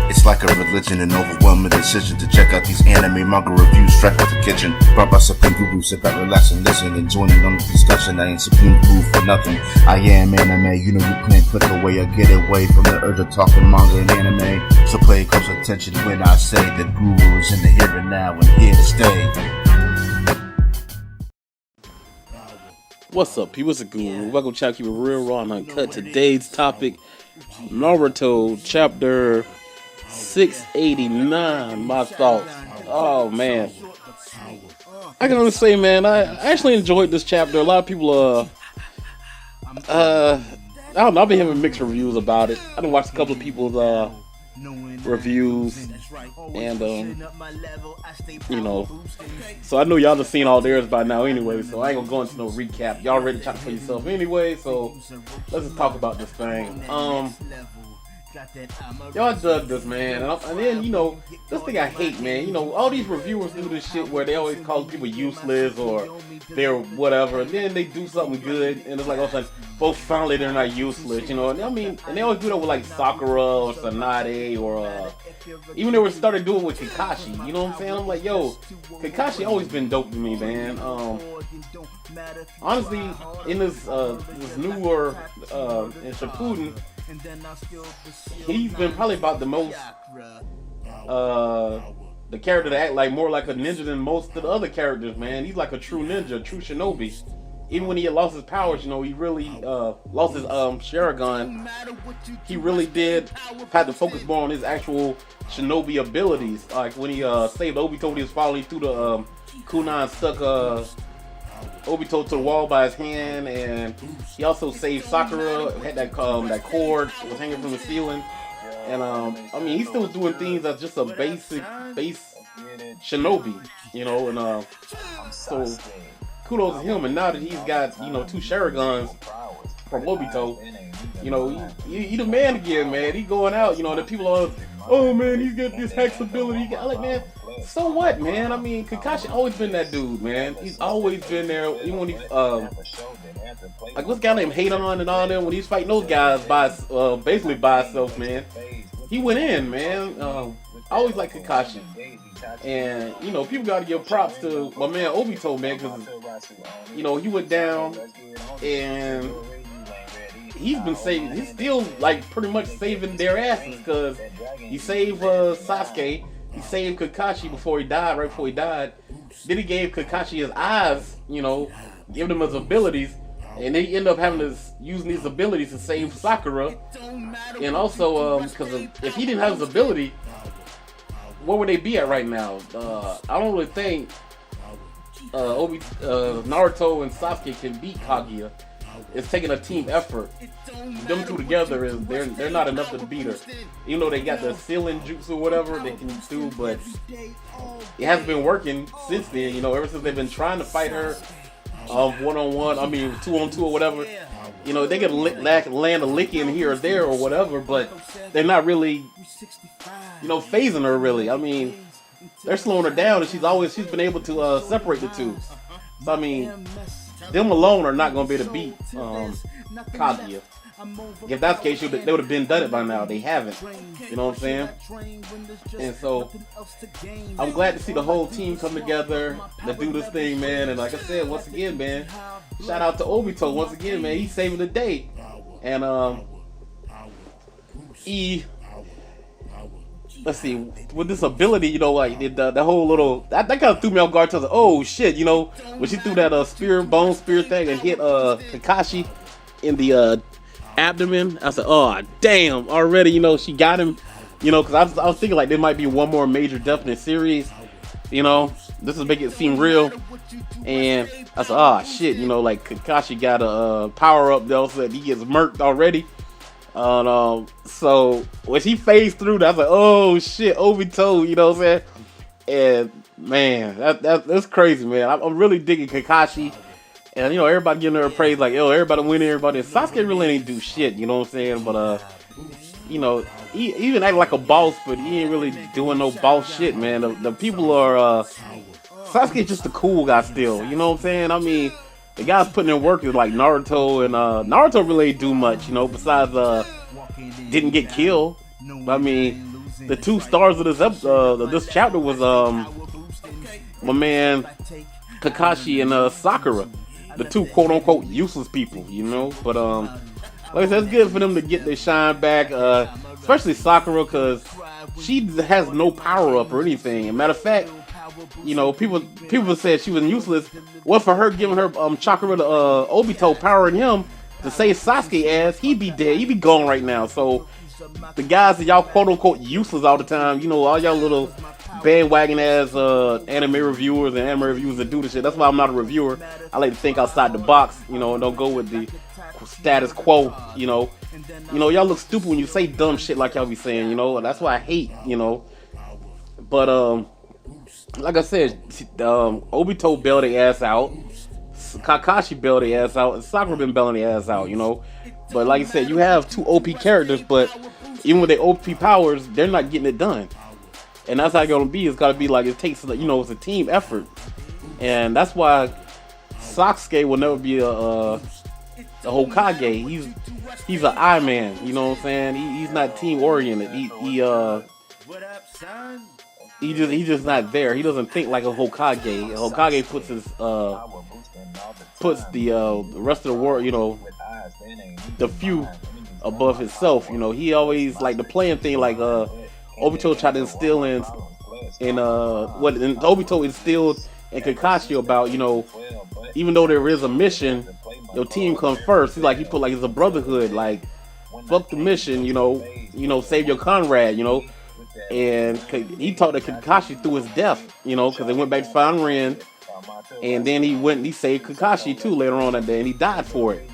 It's like a religion, an overwhelming decision to check out these anime manga reviews straight out the kitchen. Brought by Supreme Guru, sit back, relax and listen and join in on the discussion. I ain't Supreme Guru for nothing. I am anime, you know you can't click away or get away from the urge of talking manga and anime. So pay close attention when I say the Guru is in the here and now and here to stay. What's up, people? It's the Guru. Welcome to Keep It Real, Raw, and Uncut. Today's topic, Naruto, chapter 689. My thoughts. Oh, man. I can only say, man, I actually enjoyed this chapter. A lot of people, I don't know, I've been having mixed reviews about it. I done watched a couple of people's, reviews, and you know, so I know y'all have seen all theirs by now anyway, so I ain't gonna go into no recap. Y'all already talked for yourself anyway, so let's just talk about this thing. Y'all dug this, man, and then, you know, this thing I hate, man, you know, all these reviewers do this shit where they always call people useless or they're whatever, and then they do something good, and it's like all of a sudden, both finally they're not useless, you know, and I mean, and they always do that with like Sakura or Tsunade or even they were started doing with Kakashi, you know what I'm saying? I'm like, yo, Kakashi always been dope to me, man. Honestly, in this newer in Shippuden, he's been probably about the most the character to act like more like a ninja than most of the other characters, man. He's like a true ninja, a true shinobi. Even when he had lost his powers, you know, he really lost his Sharingan. He really did have to focus more on his actual shinobi abilities. Like when he saved Obito when he was falling through the kunai, stuck Obito to the wall by his hand, and he also saved Sakura. Had that cord that was hanging from the ceiling, and I mean, he's still doing things that's just a base shinobi, you know, and so kudos to him. And now that he's got, you know, 2 Sharingans from Obito, you know, he the man again, man. He going out, you know, the people are, oh man, he's got this hex ability. I'm like, man, so what, man? I mean, Kakashi always been that dude, man. He's always been there. Even when he, like what's guy named Hadon and all them, when he's fighting those guys by, basically by himself, man. He went in, man. I always like Kakashi. And, you know, people got to give props to my man Obito, man, because, you know, he went down and he's been saving, he's still, like, pretty much saving their asses, because he saved Sasuke, he saved Kakashi before he died, right before he died. Then he gave Kakashi his eyes, you know, giving him his abilities, and then he ended up having to using these abilities to save Sakura. And also, because if he didn't have his ability, where would they be at right now? I don't really think Naruto and Sasuke can beat Kaguya. It's taking a team effort. Them two together they're not enough to beat her. Even though they got the ceiling jutsu or whatever they can do, but it hasn't been working since then. You know, ever since they've been trying to fight her one-on-one, I mean 2-on-2 or whatever. You know, they can land a lick in here or there or whatever, but they're not really, you know, phasing her really. I mean, they're slowing her down, and she's been able to separate the two. So I mean, them alone are not going to be able to beat Kaguya. If that's the case, they would have been done it by now. They haven't. You know what I'm saying? And so, I'm glad to see the whole team come together to do this thing, man. And like I said, once again, man, shout out to Obito once again, man. He's saving the day. And, let's see, with this ability, you know, like the whole little, that kind of threw me off guard. To the, oh shit, you know, when she threw that bone spear thing and hit Kakashi in the abdomen, I said, oh damn, already, you know, she got him, you know, because I was thinking like there might be one more major death in the series, you know, this is making it seem real. And I said, oh shit, you know, like Kakashi got a power up though, so that he gets murked already. So when she phased through that, I was like, oh shit, Obito, you know what I'm saying? And man, that's crazy, man. I'm really digging Kakashi. And you know, everybody giving her praise, like, yo, everybody winning, everybody. Sasuke really ain't do shit, you know what I'm saying? But you know, he even act like a boss, but he ain't really doing no boss shit, man. The people are Sasuke's just a cool guy still, you know what I'm saying? I mean, the guys putting in work is like Naruto, and Naruto really ain't do much, you know, besides didn't get killed. I mean, the two stars of this chapter was my man Kakashi and Sakura, the two quote unquote useless people, you know. But like I said, it's good for them to get their shine back, especially Sakura, because she has no power up or anything. And matter of fact, you know, people said she was useless. What for her giving her chakra to Obito, powering him to save Sasuke ass, he'd be dead, he'd be gone right now. So the guys that y'all quote unquote useless all the time, you know, all y'all little bandwagon ass anime reviewers and anime reviewers that do this shit. That's why I'm not a reviewer. I like to think outside the box, you know, and don't go with the status quo, you know. You know, y'all look stupid when you say dumb shit like y'all be saying, you know. That's why I hate, you know. But like I said, Obito bailed their ass out, Kakashi bailed their ass out, and Sakura been bailing their ass out, you know. But like I said, you have two OP characters, but even with their OP powers, they're not getting it done. And that's how it's gonna be. It's gotta be like it takes, you know, it's a team effort, and that's why Sasuke will never be a Hokage. He's an eye man. You know what I'm saying? He's not team oriented. He's just not there. He doesn't think like a Hokage. A Hokage puts the rest of the world, you know, the few above himself. You know, he always like the playing thing, like Obito tried to instill in what Obito instilled in Kakashi about, you know, even though there is a mission, your team comes first. He's like, he put like it's a brotherhood, like fuck the mission, you know, save your comrade, you know. And he taught that Kakashi through his death, you know, because they went back to find Ren, and then he saved Kakashi too later on that day, and he died for it.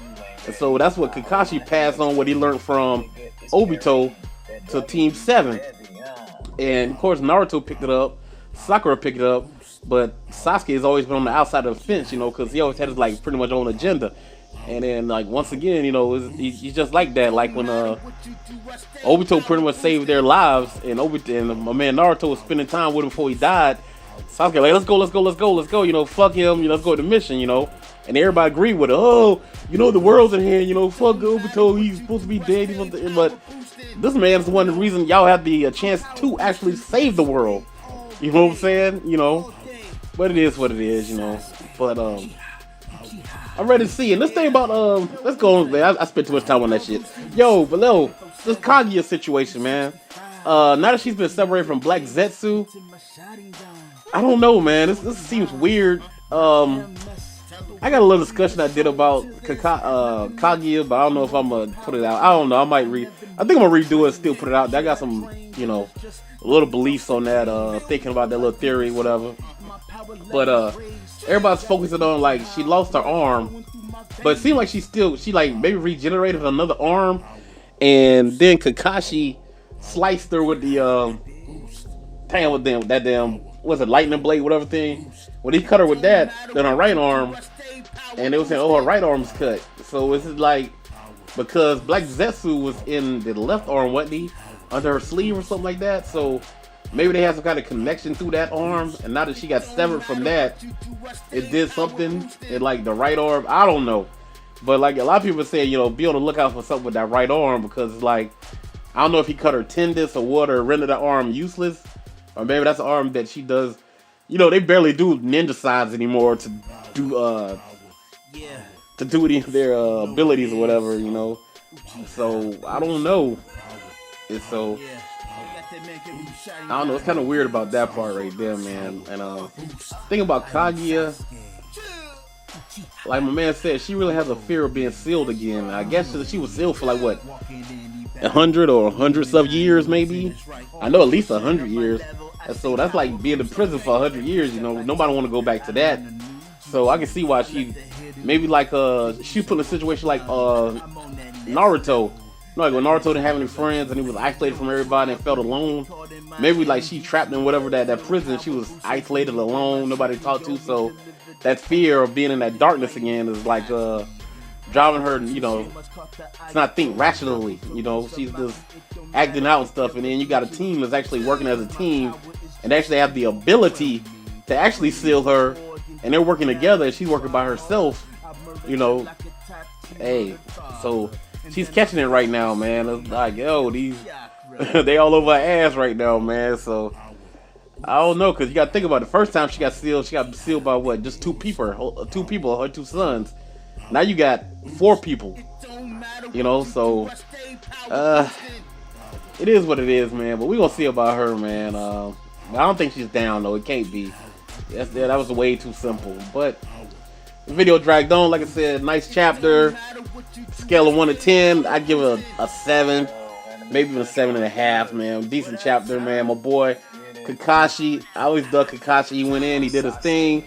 And so that's what Kakashi passed on, what he learned from Obito to Team 7. And of course Naruto picked it up, Sakura picked it up, but Sasuke has always been on the outside of the fence, you know, because he always had his like pretty much own agenda. And then like once again, you know, he's just like that. Like when Obito pretty much saved their lives, and my man Naruto was spending time with him before he died. Sasuke like, let's go, you know, fuck him, you know, let's go to the mission, you know. And everybody agreed with it. Oh, you know, the world's in here, you know, fuck Obito, he's supposed to be dead, but this man's one of the reasons y'all have the chance to actually save the world. You know what I'm saying? You know, but it is what it is, you know. But I'm ready to see. And this thing about let's go on, man. I spent too much time on that shit. But this Kaguya situation, man. Now that she's been separated from Black Zetsu, I don't know, man. This seems weird. I got a little discussion I did about Kaguya, but I don't know if I'm gonna put it out. I don't know. I think I'm gonna redo it and still put it out. I got some, you know, little beliefs on that. Thinking about that little theory, whatever. But everybody's focusing on like she lost her arm, but it seemed like she like maybe regenerated another arm, and then Kakashi sliced her with the that damn was it lightning blade, whatever thing. When he cut her with that, then her right arm, and they were saying, oh, her right arm's cut. So it's like because Black Zetsu was in the left arm, wasn't he, under her sleeve or something like that. So maybe they had some kind of connection through that arm, and now that she got severed from that, it did something in like the right arm. I don't know, but like a lot of people say, you know, be on the lookout for something with that right arm, because like I don't know if he cut her tendons or what, or rendered that arm useless, or maybe that's the arm that she does. You know, they barely do ninja signs anymore to do any of their abilities or whatever, you know. So I don't know. And so I don't know. It's kind of weird about that part right there, man. And thing about Kaguya, like my man said, she really has a fear of being sealed again. I guess she was sealed for like what, 100 or hundreds of years, maybe. I know at least 100 years. And so that's like being in prison for 100 years. You know, nobody want to go back to that. So I can see why she maybe like she put in a situation like Naruto. You know, like when Naruto didn't have any friends and he was isolated from everybody and felt alone. Maybe like she trapped in whatever that prison. She was isolated, alone, nobody to talk to. So that fear of being in that darkness again is like driving her, you know, to not think rationally. You know, she's just acting out and stuff. And then you got a team that's actually working as a team and actually have the ability to actually seal her. And they're working together and she's working by herself. You know, hey, so she's catching it right now, man. It's like, yo, these They all over her ass right now, man. So I don't know, cause you got to think about it. The first time she got sealed. She got sealed by what? Just two people, her two sons. Now you got four people. You know, so it is what it is, man. But we gonna see about her, man. I don't think she's down though. It can't be. That was way too simple. But the video dragged on. Like I said, nice chapter. Scale of 1 to 10, I'd give it a 7, maybe even a 7.5, man. Decent chapter, man. My boy Kakashi, I always dug Kakashi. He went in, he did his thing.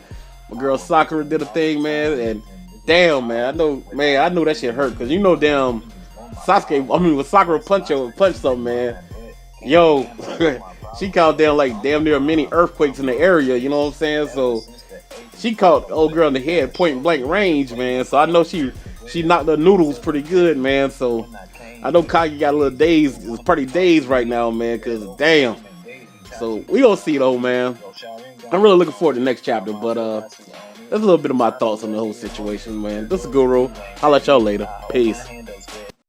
My girl Sakura did a thing, man. And damn, man, I know that shit hurt, because you know, damn, when Sakura punch something, man, yo, she caught down like damn near many earthquakes in the area, you know what I'm saying? So she caught the old girl in the head, point blank range, man. So I know she knocked the noodles pretty good, man. So I know Kage got a little dazed. It's pretty dazed right now, man, because damn. So we gonna see though, man. I'm really looking forward to the next chapter, but that's a little bit of my thoughts on the whole situation, man. This is Guru. I'll let y'all later. Peace.